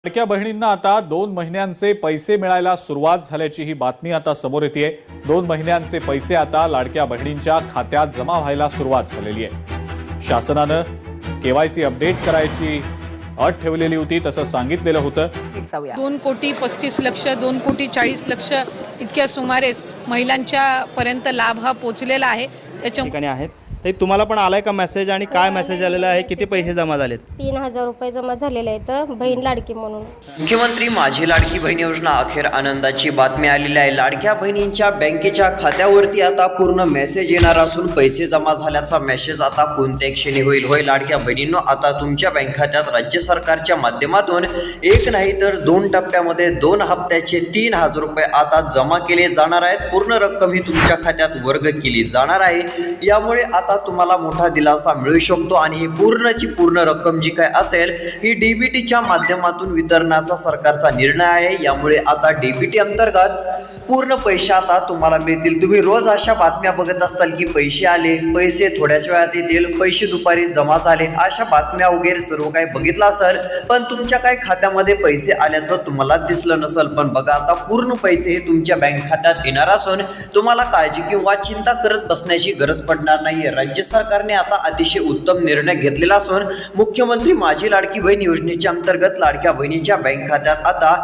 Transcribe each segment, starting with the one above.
लाडक्या बहिणींना आता 2 महिन्यांचे पैसे मिळायला सुरुवात झाल्याची ही बातमी आता समोर येते। 2 महिन्यांचे पैसे आता लाडक्या बहिणींच्या खात्यात जमा व्हायला सुरुवात झालेली आहे। शासनानं केवायसी अपडेट करायची अट ठेवलेली होती, तसं सांगितलेलं होतं। 2,35,00,000 2,40,00,000 इतक्या सुमारेस महिलांच्या पर्यंत लाभ हा पोहोचलेला आहे। त्याच्या ठिकाणी आहेत तर तुम्हाला पण आलाय का मेसेज आणि काय मेसेज आलेला आहे, किती पैसे जमा झालेत? 3,000 रुपये जमा झालेले आहेत बहीण लाडकी म्हणून। मुख्यमंत्री माझी लाडकी बहीण योजना अखेर आनंदाची बातमी आलेली आहे। लाडक्या बहिणींच्या बँकेच्या खात्यावरती आता पूर्ण मेसेज येणार असून पैसे जमा झाल्याचा मेसेज आता कोणत्या क्षणी होईल लाडक्या बहिणींनो, आता तुमच्या बँक खात्यात राज्य सरकारच्या माध्यमातून एक नाही तर 2 टप्प्यामध्ये 2 हप्त्याचे 3,000 रुपये आता जमा केले जाणार आहेत। पूर्ण रक्कम ही तुमच्या खात्यात वर्ग केली जाणार आहे। यामुळे आता तुम्हाला मोठा दिलासा मिळू शकतो आणि ही पूर्णची पूर्ण रक्कम जी काय असेल ही डीबीटीच्या माध्यमातून वितरणाचा सरकारचा निर्णय आहे। यामुळे आता डीबीटी अंतर्गत पूर्ण पैसे आता तुम्हाला मिळतील। तुम्ही रोज अशा बातम्या बघत असताल की पैसे आले, पैसे थोड्याच वेळात येतील, पैसे दुपारी जमा झाले, अशा बातम्या वगैरे सर्व काही बघितलं असेल, पण तुमच्या काही खात्यामध्ये पैसे आल्याचं तुम्हाला दिसलं नसेल। पण बघा, आता पूर्ण पैसे हे तुमच्या बँक खात्यात येणार असून तुम्हाला काळजी किंवा चिंता करत बसण्याची गरज पडणार नाहीये। राज्य सरकारने आता अतिशय उत्तम निर्णय घेतलेला असून मुख्यमंत्री माझी लाडकी बहीण योजनेच्या अंतर्गत लाडक्या बहिणीच्या बँक खात्यात आता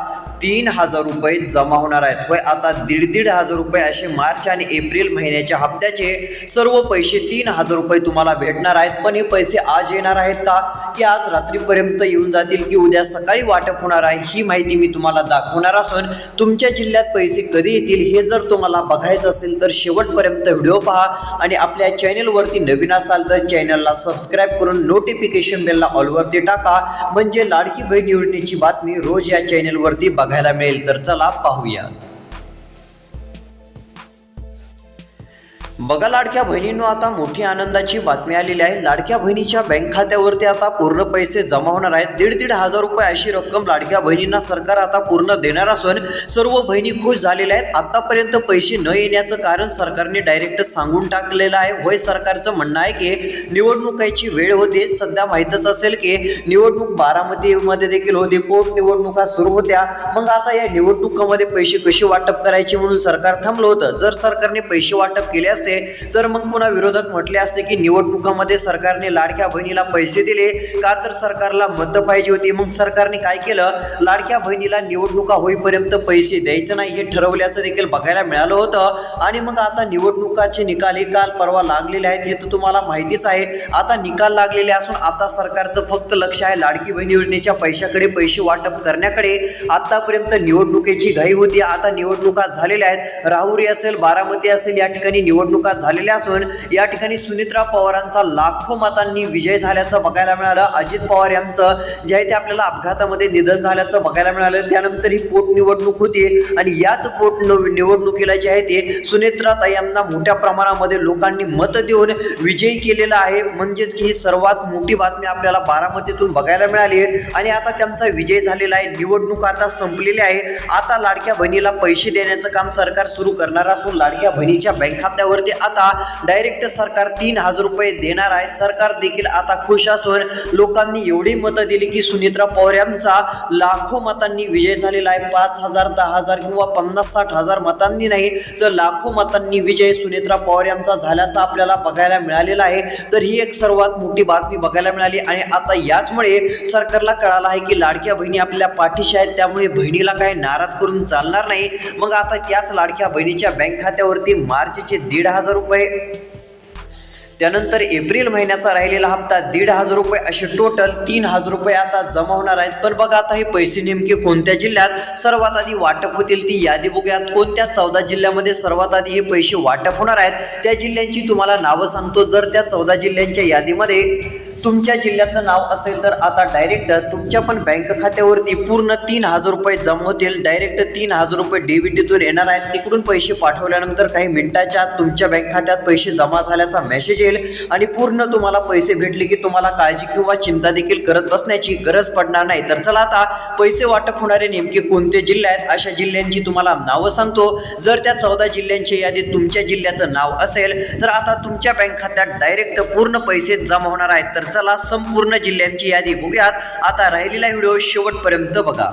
3,000 रुपये जमा होणार आहेत। होय, आता 1,500 रुपये असे मार्च आणि एप्रिल महिन्याच्या हप्त्याचे सर्व पैसे 3,000 रुपये तुम्हाला भेटणार आहेत। पण हे पैसे आज येणार आहेत का, की आज रात्रीपर्यंत येऊन जातील, की उद्या सकाळी वाटप होणार आहे, ही माहिती मी तुम्हाला दाखवणार असून तुमच्या जिल्ह्यात पैसे कधी येतील हे जर तुम्हाला बघायचं असेल तर शेवटपर्यंत व्हिडिओ पहा आणि आपल्या चॅनलवरती नवीन असाल तर चॅनलला सबस्क्राईब करून नोटिफिकेशन बेलला ऑलवरती टाका, म्हणजे लाडकी बहीण योजनेची बातमी रोज या चॅनलवरती बघायला मिळेल। तर चला पाहूया। बघा लाडक्या बहिणींनो, आता मोठी आनंदाची बातमी आलेली आहे। लाडक्या बहिणीच्या बँक खात्यावरती आता पूर्ण पैसे जमा होणार आहेत। 1,500 रुपये अशी रक्कम लाडक्या बहिणींना सरकार आता पूर्ण देणार असून सर्व बहिणी खुश झालेल्या आहेत। आतापर्यंत पैसे न येण्याचं कारण सरकारने डायरेक्ट सांगून टाकलेलं आहे। होय, सरकारचं म्हणणं आहे की निवडणुकाची वेळ होते, सध्या माहीतच असेल की निवडणूक बारामतीमध्ये देखील होती, पोट निवडणुका सुरू होत्या। मग आता या निवडणुकामध्ये पैसे कसे वाटप करायचे म्हणून सरकार थांबलं होतं। जर सरकारने पैसे वाटप केले असते तर मग पुन्हा विरोधक म्हटले असते की निवडणुकामध्ये सरकारने लाडक्या बहिणीला पैसे दिले का, तर सरकारला मतं पाहिजे होती। मग सरकारने काय केलं, लाडक्या बहिणीला निवडणुका होईपर्यंत पैसे द्यायचं नाही हे ठरवल्याचं देखील बघायला मिळालं होतं। आणि मग आता निवडणुकाचे निकाल हे काल परवा लागलेले आहेत, हे तर तुम्हाला माहितीच आहे। आता निकाल लागलेले असून आता सरकारचं फक्त लक्ष आहे लाडकी बहीण योजनेच्या पैशाकडे, पैसे वाटप करण्याकडे। आतापर्यंत निवडणुकीची घाई होती, आता निवडणुका झालेल्या आहेत। राहुरी असेल, बारामती असेल, या ठिकाणी निवडणुका झालेल्या असून या ठिकाणी सुनेत्रा पवारांचा लाखो मतांनी विजय झाल्याचं बघायला मिळालं। अजित पवार यांचं जे आहे ते आपल्याला अपघातामध्ये निधन झाल्याचं बघायला मिळालं। त्यानंतर ही पोट निवडणूक होती आणि याच पोट निवडणुकीला जे आहे ते सुनेत्राताई यांना मोठ्या प्रमाणामध्ये लोकांनी मत देऊन विजयी केलेला आहे। म्हणजेच की ही सर्वात मोठी बातमी आपल्याला बारामतीतून बघायला मिळाली आहे आणि आता त्यांचा विजय झालेला आहे। निवडणूक आता संपलेली आहे। आता लाडक्या बहिणीला पैसे देण्याचं काम सरकार सुरू करणार असून लाडक्या बहिणीच्या बँक खात्यावरती आता डायरेक्ट सरकार 3,000 रुपये देणार आहे। सरकार देखील आता खुश असून लोकांनी एवढी मतं दिली की सुनेत्रा पवार यांचा लाखो मतांनी विजय झालेला आहे। 5,000, 10,000 किंवा 50-60,000 मतांनी नाही तर लाखो मतांनी विजय सुनेत्रा पवार यांचा झाल्याचा आपल्याला बघायला मिळालेला आहे। तर ही एक सर्वात मोठी बातमी बघायला मिळाली आणि आता याचमुळे सरकारला कळालं आहे की लाडक्या बहिणी आपल्या पाठीशी आहेत, त्यामुळे बहिणीला काही नाराज करून चालणार नाही। मग आता त्याच लाडक्या बहिणीच्या बँक खात्यावरती मार्चचे 1,500 रुपये, त्यानंतर एप्रिल महिन्याचा राहिलेला हप्ता 1,500 रुपये, असे टोटल 3,000 रुपये आता जमा होणार आहेत। पण बघा, आता हे पैसे नेमके कोणत्या जिल्ह्यात सर्वात आधी वाटप होतील ती यादी बघूयात। कोणत्या 14 जिल्ह्यामध्ये सर्वात आधी हे पैसे वाटप होणार आहेत त्या जिल्ह्यांची तुम्हाला नावं सांगतो। जर त्या 14 जिल्ह्यांच्या यादीमध्ये तुमच्या जिल्ह्याचं नाव असेल तर आता डायरेक्ट तुमच्या पण बँक खात्यावरती पूर्ण 3,000 रुपये जमा होतील। डायरेक्ट 3,000 रुपये डीबीटीतून येणार आहेत। तिकडून पैसे पाठवल्यानंतर काही मिनिटाच्या आत तुमच्या बँक खात्यात पैसे जमा झाल्याचा मेसेज येईल आणि पूर्ण तुम्हाला पैसे भेटले की तुम्हाला काळजी किंवा चिंता देखील करत बसण्याची गरज पडणार नाही। तर चला आता पैसे वाटप होणारे नेमके कोणते जिल्हे आहेत अशा जिल्ह्यांची तुम्हाला नावं सांगतो। जर त्या 14 जिल्ह्यांच्या यादीत तुमच्या जिल्ह्याचं नाव असेल तर आता तुमच्या बँक खात्यात डायरेक्ट पूर्ण पैसे जमा होणार आहेत। तर तर चला संपूर्ण जिल्ह्यांची यादी बघूयात. आता राहिलेला व्हिडिओ शेवटपर्यंत बघा.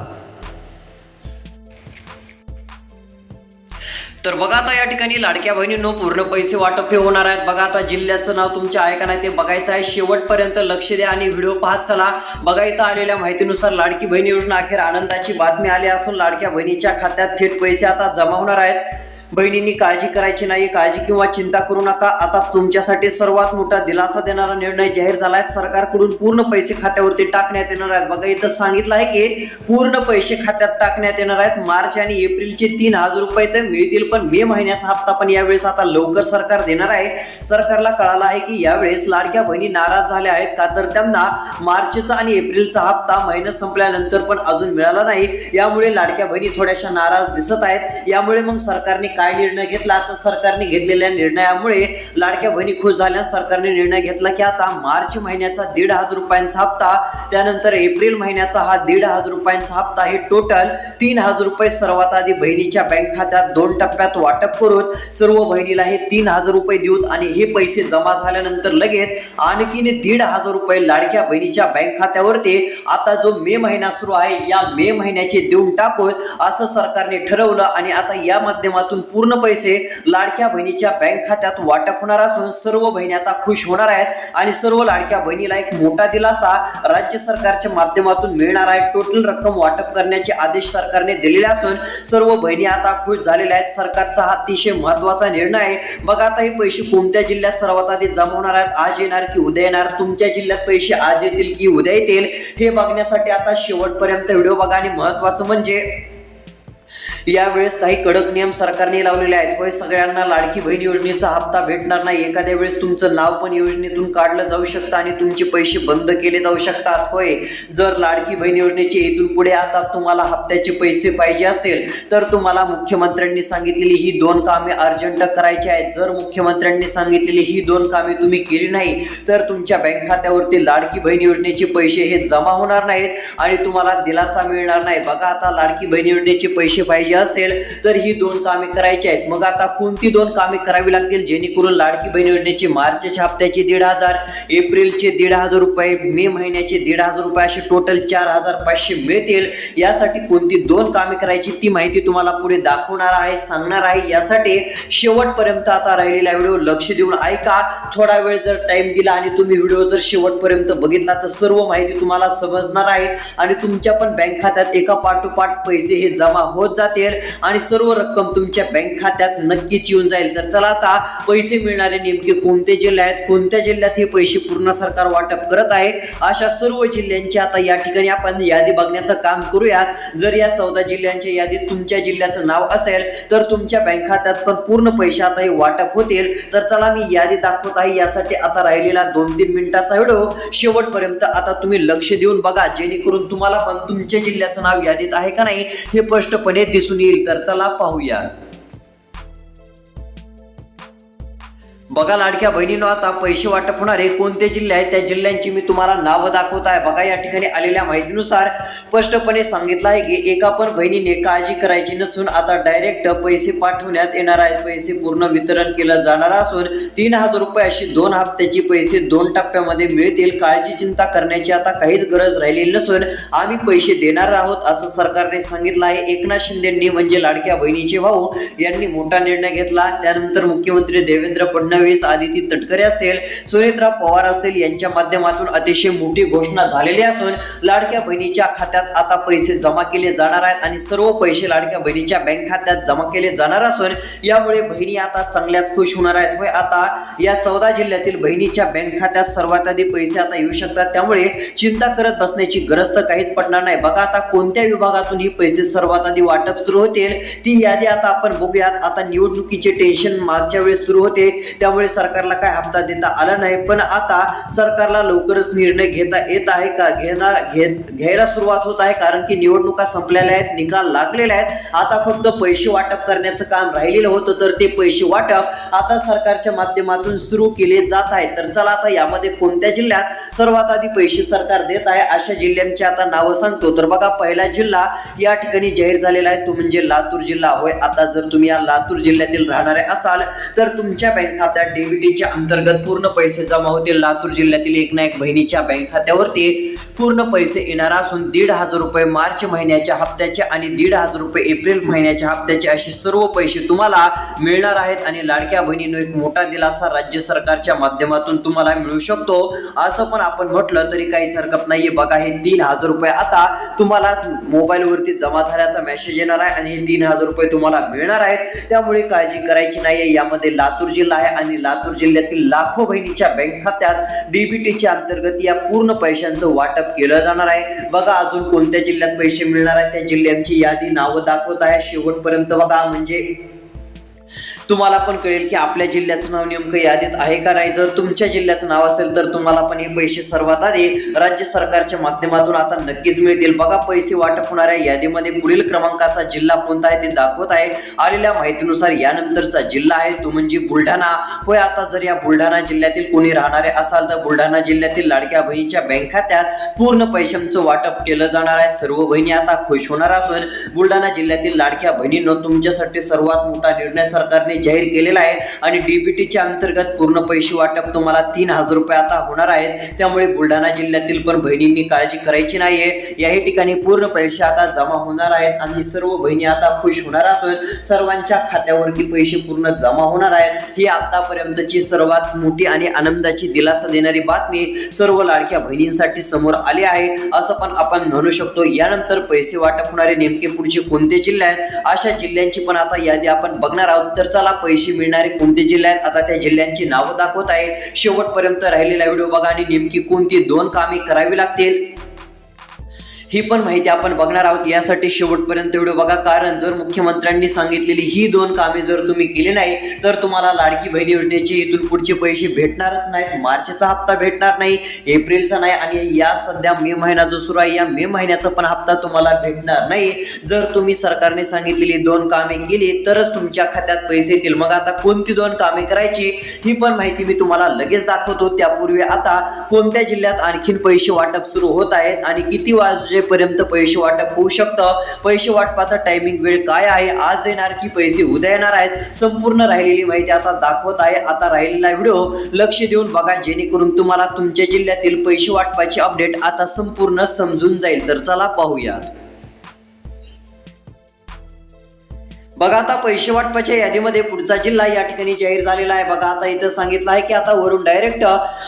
तर बघा आता या ठिकाणी लाडक्या बहिणींनो पूर्ण पैसे वाटप हे होणार आहेत. बघा आता जिल्ह्याचं नाव तुमच्या आहे का नाही ते बघायचं आहे. शेवटपर्यंत लक्ष द्या आणि व्हिडिओ पाहत चला. बघा इथं आलेल्या माहितीनुसार लाडकी बहीण योजना अखेर आनंदाची बातमी आली असून लाडक्या बहिणीच्या खात्यात थेट पैसे आता जमा होणार आहेत. बहिणींनी काळजी करायची नाही, काळजी किंवा चिंता करू नका. आता तुमच्यासाठी सर्वात मोठा दिलासा देणारा निर्णय जाहीर झालाय. सरकारकडून पूर्ण पैसे खात्यावरती टाकण्यात येणार आहेत. बघा इथं सांगितलं आहे की पूर्ण पैसे खात्यात टाकण्यात येणार आहेत. मार्च आणि एप्रिलचे 3,000 रुपये तर मिळतील, पण मे महिन्याचा हप्ता पण यावेळेस आता लवकर सरकार देणार आहे. सरकारला कळालं आहे की यावेळेस लाडक्या बहिणी नाराज झाल्या आहेत का, तर त्यांना मार्चचा आणि एप्रिलचा हप्ता महिना संपल्यानंतर पण अजून मिळाला नाही. यामुळे लाडक्या बहिणी थोड्याशा नाराज दिसत आहेत. यामुळे मग सरकारने काय निर्णय घेतला, तर सरकारने घेतलेल्या निर्णयामुळे लाडक्या बहिणी खुश झाल्या. सरकारने निर्णय घेतला की आता मार्च महिन्याचा 1,500 रुपयांचा हप्ता, त्यानंतर एप्रिल महिन्याचा हा 1,500 रुपयांचा हप्ता, हे टोटल 3,000 रुपये सर्वात आधी बहिणीच्या बँक खात्यात 2 टप्प्यात वाटप करून सर्व बहिणीला हे 3,000 रुपये देऊत आणि हे पैसे जमा झाल्यानंतर लगेच आणखीन 1,500 रुपये लाडक्या बहिणीच्या बँक खात्यावरती आता जो मे महिना सुरू आहे या मे महिन्याचे देऊन टाकूत असं सरकारने ठरवलं. आणि आता या माध्यमातून पूर्ण पैसे लाडक्या बहिणीच्या बँक खात्यात वाटप होणार असून सर्व बहिणी आता खुश होणार आहेत आणि सर्व लाडक्या बहिणीला एक मोठा दिलासा राज्य सरकारच्या माध्यमातून मिळणार आहे. टोटल रक्कम वाटप करण्याचे आदेश सरकारने दिलेले असून सर्व बहिणी आता खुश झालेल्या आहेत. सरकारचा हा अतिशय महत्त्वाचा निर्णय आहे. बघा आता हे पैसे कोणत्या जिल्ह्यात सर्वात आधी जमा होणार आहेत, आज येणार की उद्या येणार, तुमच्या जिल्ह्यात पैसे आज येतील की उद्या येतील हे बघण्यासाठी आता शेवटपर्यंत व्हिडिओ बघा. आणि महत्त्वाचं म्हणजे यावेळेस काही कडक नियम सरकारने लावलेले आहेत. होय, सगळ्यांना लाडकी बहीण योजनेचा हप्ता भेटणार नाही. एखाद्या वेळेस तुमचं नाव पण योजनेतून काढलं जाऊ शकतं आणि तुमचे पैसे बंद केले जाऊ शकतात. होय, जर लाडकी बहीण योजनेचे इथून पुढे आता तुम्हाला हप्त्याचे पैसे पाहिजे असतील तर तुम्हाला मुख्यमंत्र्यांनी सांगितलेली ही 2 कामे अर्जंट करायची आहेत. जर मुख्यमंत्र्यांनी सांगितलेली ही 2 कामे तुम्ही केली नाही तर तुमच्या बँक खात्यावरती लाडकी बहीण योजनेचे पैसे हे जमा होणार नाहीत आणि तुम्हाला दिलासा मिळणार नाही. बघा आता लाडकी बहीण योजनेचे पैसे पाहिजे असतील तर ही 2 कामे करायची आहेत. मग आता कोणती 2 कामे करावी लागतील जेणेकरून लाडकी बहीण योजनेचे मार्चच्या हप्त्याचे 1,500, एप्रिलचे 1,500 रुपये, मे महिन्याचे 1,500 रुपये असे टोटल 4,500 मिळतील. यासाठी कोणती 2 कामे करायची ती माहिती तुम्हाला पुढे दाखवणार आहे, सांगणार आहे. यासाठी शेवटपर्यंत आता राहिलेला व्हिडिओ लक्ष देऊन ऐका. थोडा वेळ जर टाइम दिला आणि तुम्ही व्हिडिओ जर शेवटपर्यंत बघितला तर सर्व माहिती तुम्हाला समजणार आहे आणि तुमच्या पण बँक खात्यात एका पाठोपाठ पैसे हे जमा होत जातील आणि सर्व रक्कम तुमच्या बँक खात्यात नक्कीच येऊन जाईल. तर चला आता पैसे मिळणारे नेमके कोणते जिल्हे आहेत, कोणत्या जिल्ह्यात हे पैसे पूर्ण सरकार वाटप करत आहे, अशा सर्व जिल्ह्यांची आता या ठिकाणी आपण यादी बघण्याचं काम करूयात. जर या 14 जिल्ह्यांच्या यादीत तुमच्या जिल्ह्याचं नाव असेल तर तुमच्या बँक खात्यात पण पूर्ण पैसे आता हे वाटप होतील. तर चला मी यादी दाखवत आहे. यासाठी आता राहिलेला 2-3 मिनिटाचा व्हिडिओ शेवटपर्यंत आता तुम्ही लक्ष देऊन बघा जेणेकरून तुम्हाला पण तुमच्या जिल्ह्याचं नाव यादीत आहे का नाही हे स्पष्टपणे दिसून येईल. तर चला पाहूया. बघा लाडक्या बहिणींनो आता पैसे वाटप होणारे कोणते जिल्हे आहेत त्या जिल्ह्यांची मी तुम्हाला नावं दाखवत आहे. बघा या ठिकाणी आलेल्या माहितीनुसार स्पष्टपणे सांगितलं आहे की एका पण बहिणीने काळजी करायची नसून आता डायरेक्ट पैसे पाठवण्यात येणार आहेत. पैसे पूर्ण वितरण केलं जाणार असून 3,000 रुपये अशी 2 हप्त्याची पैसे 2 टप्प्यामध्ये मिळतील. काळजी चिंता करण्याची आता काहीच गरज राहिलेली नसून आम्ही पैसे देणार आहोत असं सरकारने सांगितलं आहे. एकनाथ शिंदेंनी म्हणजे लाडक्या बहिणीचे भाऊ यांनी मोठा निर्णय घेतला. त्यानंतर मुख्यमंत्री देवेंद्र फडणवीस, आदिती तटकरे असतील, सुनेत्रा पवार असतील यांच्या माध्यमातून अतिशय मोठी घोषणा झालेली असून लाडक्या बहिणीच्या खात्यात आता पैसे जमा केले जाणार आहेत आणि सर्व पैसे लाडक्या बहिणीच्या बँक खात्यात जमा केले जाणार असून यामुळे बहिणी आता चांगल्याच खुश होणार आहेत. होय, आता या 14 जिल्ह्यातील बहिणीच्या बँक खात्यात सर्वात आधी पैसे आता येऊ शकतात. त्यामुळे चिंता करत बसण्याची गरज तर काहीच पडणार नाही. बघा आता कोणत्या विभागातून ही पैसे सर्वात आधी वाटप सुरू होतील ती यादी आता आपण बघूयात. आता निवडणुकीचे टेन्शन मागच्या वेळेस सुरू होते त्यामुळे सरकारला काय हप्ता देता आला नाही, पण आता सरकारला लवकरच निर्णय घेता येत आहे का, घ्यायला सुरुवात होत आहे. कारण की निवडणुका संपलेल्या आहेत, निकाल लागलेले आहेत. आता फक्त पैसे वाटप करण्याचं काम राहिलेलं होतं तर ते पैसे वाटप आता सरकारच्या माध्यमातून सुरू केले जात आहे. तर चला आता यामध्ये कोणत्या जिल्ह्यात सर्वात आधी पैसे सरकार देत आहे अशा जिल्ह्यांची आता नावं सांगतो. तर बघा पहिला जिल्हा या ठिकाणी जाहीर झालेला आहे तो म्हणजे लातूर जिल्हा. होय, आता जर तुम्ही या लातूर जिल्ह्यातील राहणारे असाल तर तुमच्या बँक खात्यात जिल्ह्यात डीबीटीच्या अंतर्गत पूर्ण पैसे जमा होतील. लातूर जिल्ह्यातील एक ना एक बहिणीच्या बँक खात्यावरती पूर्ण पैसे येणार असून 1,500 रुपये मार्च महिन्याच्या हप्त्याचे आणि 1,500 रुपये एप्रिल महिन्याच्या हप्त्याचे असे सर्व पैसे तुम्हाला मिळणार आहेत. आणि लाडक्या बहिणींनो एक मोठा दिलासा राज्य सरकारच्या माध्यमातून तुम्हाला मिळू शकतो. असं पण आपण म्हटलं तरी काहीच हरकत नाहीये. बघा, हे 3,000 रुपये आता तुम्हाला मोबाईलवरती जमा झाल्याचा मेसेज येणार आहे आणि हे 3,000 रुपये तुम्हाला मिळणार आहेत. त्यामुळे काळजी करायची नाहीये. यामध्ये लातूर जिल्हा आहे आणि लातूर जिल्ह्यातील लाखो बहिणीच्या बँक खात्यात डीबीटीच्या अंतर्गत या पूर्ण पैशांचं वाटप केलं जाणार आहे. बघा, अजून कोणत्या जिल्ह्यात पैसे मिळणार आहेत त्या जिल्ह्यांची यादी नावं दाखवत आहे शेवटपर्यंत बघा, म्हणजे तुम्हाला पण कळेल की आपल्या जिल्ह्याचं नाव नेमकं यादीत आहे का नाही. जर तुमच्या जिल्ह्याचं नाव असेल तर तुम्हाला पण हे पैसे सर्वात आधी राज्य सरकारच्या माध्यमातून आता नक्कीच मिळतील. बघा, पैसे वाटप होणाऱ्या यादीमध्ये पुढील क्रमांकाचा जिल्हा कोणता आहे ते दाखवत आहे. आलेल्या माहितीनुसार यानंतरचा जिल्हा आहे तो म्हणजे बुलढाणा होय. आता जर या बुलढाणा जिल्ह्यातील कोणी राहणारे असाल तर बुलढाणा जिल्ह्यातील लाडक्या बहिणीच्या बँक खात्यात पूर्ण पैशांचं वाटप केलं जाणार आहे. सर्व बहिणी आता खुश होणार असून बुलढाणा जिल्ह्यातील लाडक्या बहिणींनो तुमच्यासाठी सर्वात मोठा निर्णय सरकारने जाहीर केलेला आहे आणि डीबीटीच्या अंतर्गत पूर्ण पैसे वाटप तुम्हाला 3,000 रुपये आता होणार आहेत. त्यामुळे बुलढाणा जिल्ह्यातील पण बहिणींनी काळजी करायची नाहीये. याही ठिकाणी पूर्ण पैसे आता जमा होणार आहेत आणि सर्व बहिणी आता खुश होणार असून सर्वांच्या खात्यावरती पैसे पूर्ण जमा होणार आहेत. ही आतापर्यंतची सर्वात मोठी आणि आनंदाची दिलासा देणारी बातमी सर्व लाडक्या बहिणींसाठी समोर आली आहे असं पण आपण म्हणू शकतो. यानंतर पैसे वाटप होणारे नेमके पुढचे कोणते जिल्हे आहेत अशा जिल्ह्यांची पण आता यादी आपण बघणार आहोत. तर चला, पैसे मिळणारे कोणते जिल्हे आहेत आता त्या जिल्ह्यांची नावं दाखवत आहे. शेवटपर्यंत राहिलेला व्हिडिओ बघा आणि नेमकी कोणती 2 कामे करावी लागतील ही पण माहिती आपण बघणार आहोत. यासाठी शेवटपर्यंत व्हिडिओ बघा, कारण जर मुख्यमंत्र्यांनी सांगितलेली ही 2 कामे जर तुम्ही केली नाही तर तुम्हाला लाडकी बहीण योजनेचे इथून पुढचे पैसे भेटणारच नाहीत. मार्चचा हप्ता भेटणार नाही, एप्रिलचा नाही आणि या सध्या मे महिना जो सुरू आहे या मे महिन्याचा पण हप्ता तुम्हाला भेटणार नाही. जर तुम्ही सरकारने सांगितलेली 2 कामे केली तरच तुमच्या खात्यात पैसे येतील. मग आता कोणती 2 कामे करायची ही पण माहिती मी तुम्हाला लगेच दाखवतो. त्यापूर्वी आता कोणत्या जिल्ह्यात आणखीन पैसे वाटप सुरू होत आहेत आणि किती पर्यंत पैसे वाटप होऊ शकतं, पैसे वाटपाचा टायमिंग वेळ काय आहे, आज येणार की पैसे उद्या येणार आहेत, संपूर्ण राहिलेली माहिती आता दाखवत आहे. आता राहिलेला व्हिडिओ लक्ष देऊन बघा जेणेकरून तुम्हाला तुमच्या जिल्ह्यातील पैसे वाटपाची अपडेट आता संपूर्ण समजून जाईल. तर चला पाहूयात. बघा, आता पैसे वाटपाच्या यादीमध्ये पुढचा जिल्हा या ठिकाणी जाहीर झालेला आहे. बघा, आता इथं सांगितलं आहे की आता वरून डायरेक्ट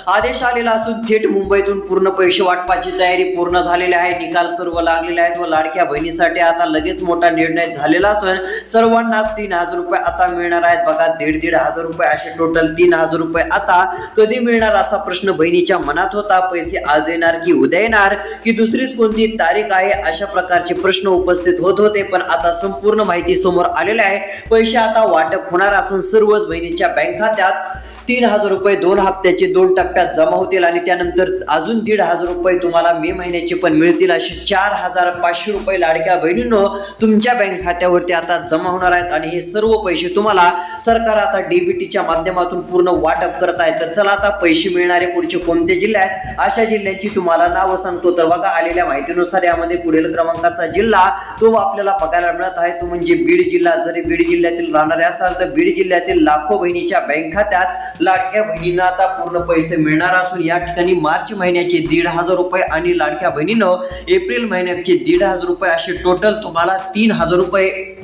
आदेश आलेला असून थेट मुंबईतून पूर्ण पैसे वाटपाची तयारी पूर्ण झालेली आहे. निकाल सर्व लागलेले आहेत व लाडक्या बहिणीसाठी आता लगेच मोठा निर्णय झालेला असून सर्वांनाच 3,000 रुपये आता मिळणार आहेत. बघा, 1,500 रुपये असे टोटल 3,000 रुपये आता कधी मिळणार असा प्रश्न बहिणीच्या मनात होता. पैसे आज येणार की उद्या येणार की दुसरीच कोणती तारीख आहे अशा प्रकारचे प्रश्न उपस्थित होत होते. पण आता संपूर्ण माहिती समोर आलेले आहे. पैसे आता वाटप होणार असून सर्वच बहिणीच्या बँक खात्यात 3,000 रुपये 2 हप्त्याचे 2 टप्प्यात जमा होतील आणि त्यानंतर अजून 1,500 रुपये तुम्हाला मे महिन्याचे पण मिळतील. असे 4,500 रुपये लाडक्या बहिणींनो तुमच्या बँक खात्यावरती आता जमा होणार आहेत आणि हे सर्व पैसे तुम्हाला सरकार आता डीबीटीच्या माध्यमातून पूर्ण वाटप करत आहे. तर चला, आता पैसे मिळणारे पुढचे कोणते जिल्हे आहेत अशा जिल्ह्यांची तुम्हाला नावं सांगतो. तर बघा, आलेल्या माहितीनुसार यामध्ये पुढील क्रमांकाचा जिल्हा तो आपल्याला बघायला मिळत आहे तो म्हणजे बीड जिल्हा. जरी बीड जिल्ह्यातील राहणारे असाल तर बीड जिल्ह्यातील लाखो बहिणीच्या बँक खात्यात लाडक्या बहिणींना आता पूर्ण पैसे मिळणार असून या ठिकाणी मार्च महिन्याचे 1,500 रुपये आणि लाडक्या बहिणींनो एप्रिल महिन्याचे 1,500 रुपये असे टोटल तुम्हाला 3,000 रुपये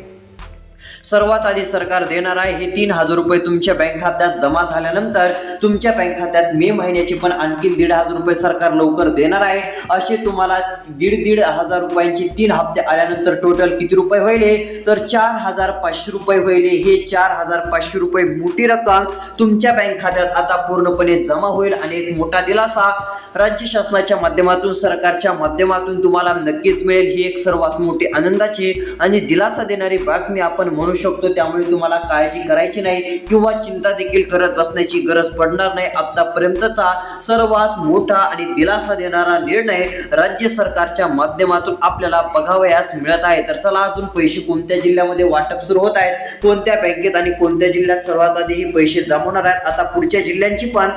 सर्वात आधी सरकार देणार आहे. हे 3,000 रुपये तुमच्या बँक खात्यात जमा झाल्यानंतर तुमच्या बँक खात्यात मे महिन्याचे पण आणखी 1,500 रुपये सरकार लवकर देणार आहे. असे तुम्हाला 1,500 रुपयांचे 3 हप्ते आल्यानंतर टोटल किती रुपये होईल तर 4,500 रुपये होईल. हे 4,500 रुपये मोठी रक्कम तुमच्या बँक खात्यात आता पूर्णपणे जमा होईल आणि एक मोठा दिलासा राज्य शासनाच्या माध्यमातून सरकारच्या माध्यमातून तुम्हाला नक्कीच मिळेल. ही एक सर्वात मोठी आनंदाची आणि दिलासा देणारी बातमी आपण म्हणू शकतो. त्यामुळे तुम्हाला काळजी करायची नाही किंवा चिंता देखील करत बसण्याची गरज पडणार नाही. आतापर्यंतचा सर्वात मोठा आणि दिलासा देणारा निर्णय राज्य सरकारच्या माध्यमातून आपल्याला बघावयास मिळत आहे. तर चला, अजून पैसे कोणत्या जिल्ह्यामध्ये वाटप सुरू होत आहेत, कोणत्या बँकेत आणि कोणत्या जिल्ह्यात सर्वात आधी हे पैसे जमवणार आहेत आता पुढच्या जिल्ह्यांची पण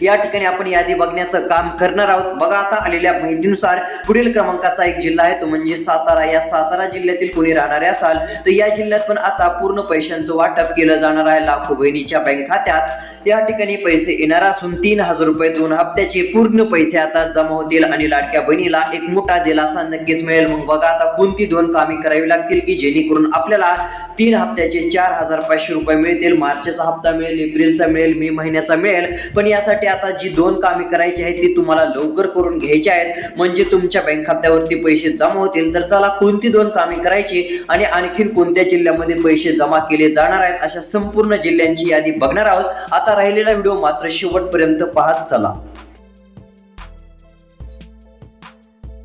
या ठिकाणी आपण यादी बघण्याचं काम करणार आहोत. बघा आता आलेल्या माहितीनुसार पुढील क्रमांकाचा एक जिल्हा आहे तो म्हणजे सातारा. या सातारा जिल्ह्यातील कोणी राहणारे असाल तर या जिल्ह्यात पण आता पूर्ण पैशांचं वाटप केलं जाणार आहे. लाखो बहिणीच्या बँक खात्यात या ठिकाणी पैसे येणार असून 3,000 रुपये 2 हप्त्याचे पूर्ण पैसे आता जमा होतील आणि लाडक्या बहिणीला एक मोठा दिलासा नक्कीच मिळेल. मग बघा आता कोणती 2 कामे करावी लागतील की जेणेकरून आपल्याला 3 हप्त्याचे 4,500 रुपये मिळतील. मार्चचा हप्ता मिळेल, एप्रिलचा मिळेल, मे महिन्याचा मिळेल. पण यासाठी आता जी 2 कामे करायची आहेत ती तुम्हाला लवकर करून घ्यायची आहेत म्हणजे तुमच्या बँक खात्यावरती पैसे जमा होतील. तर चला कोणती 2 कामे करायची आणि आणखीन कोणत्या जिल्ह्यामध्ये पैसे जमा केले जाणार आहेत अशा संपूर्ण जिल्ह्यांची यादी बघणार आहोत. आता राहिलेला व्हिडिओ मात्र शेवटपर्यंत पाहत चला.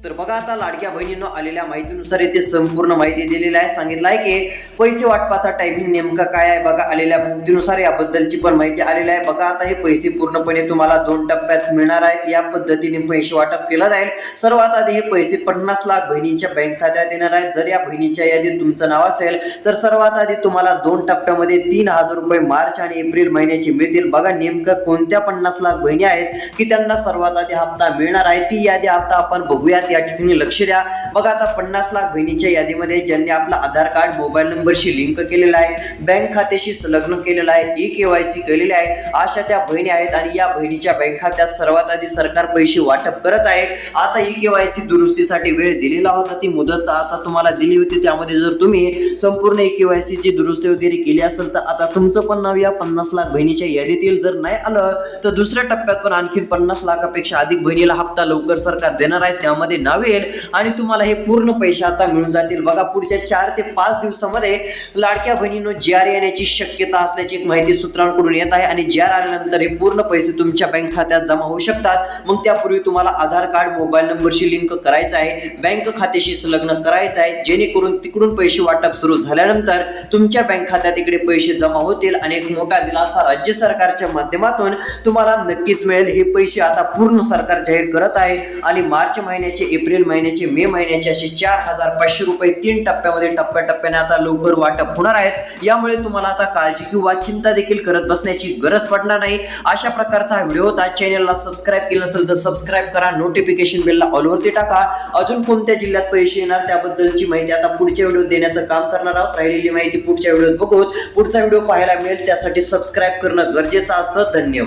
तर बघा आता लाडक्या बहिणींनो आलेल्या माहितीनुसार इथे संपूर्ण माहिती दिलेली आहे. सांगितलं आहे की पैसे वाटपाचा टायमिंग नेमका काय आहे. बघा आलेल्या माहितीनुसार याबद्दलची पण माहिती आलेली आहे. बघा आता हे पैसे पूर्णपणे तुम्हाला 2 टप्प्यात मिळणार आहेत. या पद्धतीने पैसे वाटप केलं जाईल. सर्वात आधी हे पैसे 50 लाख बहिणींच्या बँक खात्यात येणार आहेत. जर या बहिणीच्या यादीत तुमचं नाव असेल तर सर्वात आधी तुम्हाला 2 टप्प्यामध्ये 3,000 रुपये मार्च आणि एप्रिल महिन्याचे मिळतील. बघा नेमकं कोणत्या 50 लाख बहिणी आहेत की त्यांना सर्वात आधी हप्ता मिळणार आहे ती यादी आता आपण बघूयात. या ठिकाणी लक्ष द्या. बघा आता 50 लाख बहिणीच्या यादीमध्ये ज्यांनी आपला आधार कार्ड मोबाईल नंबरशी लिंक केलेला आहे, बँक खात्याशी संलग्न केलेला आहे, e-KYC केलेले आहे अशा त्या बहिणी आहेत आणि या बहिणीच्या बँक खात्यात सर्वात आधी सरकार पैसे वाटप करत आहे. आता e-KYC दुरुस्तीसाठी वेळ दिलेला होता, ती मुदत आता तुम्हाला दिली होती. त्यामध्ये जर तुम्ही संपूर्ण e-KYC ची दुरुस्ती वगैरे केली असेल तर आता तुमचं पण नाव या 50 लाख बहिणीच्या यादीतील. जर नाही आलं तर दुसऱ्या टप्प्यात पण आणखी 50 लाखापेक्षा अधिक बहिणीला हप्ता लवकर सरकार देणार आहे. त्यामध्ये नाव येईल आणि तुम्हाला हे पूर्ण पैसे आता मिळून जातील. बघा पुढच्या 4 ते 5 दिवसामध्ये लाडक्या बहिणींनो GR येण्याची शक्यता असल्याची एक माहिती सूत्रांकडून येत आहे आणि GR आल्यानंतर हे पूर्ण पैसे तुमच्या बँक खात्यात जमा होऊ शकतात. मग त्यापूर्वी तुम्हाला आधार कार्ड मोबाईल नंबरशी लिंक करायचं आहे, बँक खात्याशी संलग्न करायचं आहे जेणेकरून तिकडून पैसे वाटप सुरू झाल्यानंतर तुमच्या बँक खात्यात इकडे पैसे जमा होतील आणि एक मोठा दिलासा राज्य सरकारच्या माध्यमातून तुम्हाला नक्कीच मिळेल. हे पैसे आता पूर्ण सरकार जाहीर करत आहे आणि मार्च महिन्याचे, एप्रिल महिन्याचे, मे महिन्याचे असे 4,500 रुपये 3 टप्प्यामध्ये टप्प्याटप्प्याने आता लवकर वाटप होणार आहेत. यामुळे तुम्हाला आता काळजी किंवा चिंता देखील करत बसण्याची गरज पडणार नाही. अशा प्रकारचा व्हिडिओ होता. चॅनलला सबस्क्राईब केलं असेल तर सबस्क्राईब करा, नोटिफिकेशन बेलला ऑलवरती टाका. अजून कोणत्या जिल्ह्यात पैसे येणार त्याबद्दलची माहिती आता पुढच्या व्हिडिओत देण्याचं काम करणार आहोत. राहिलेली माहिती पुढच्या व्हिडिओत बघू. पुढचा व्हिडिओ पाहायला मिळेल त्यासाठी सबस्क्राईब करणं गरजेचं असतं. धन्यवाद.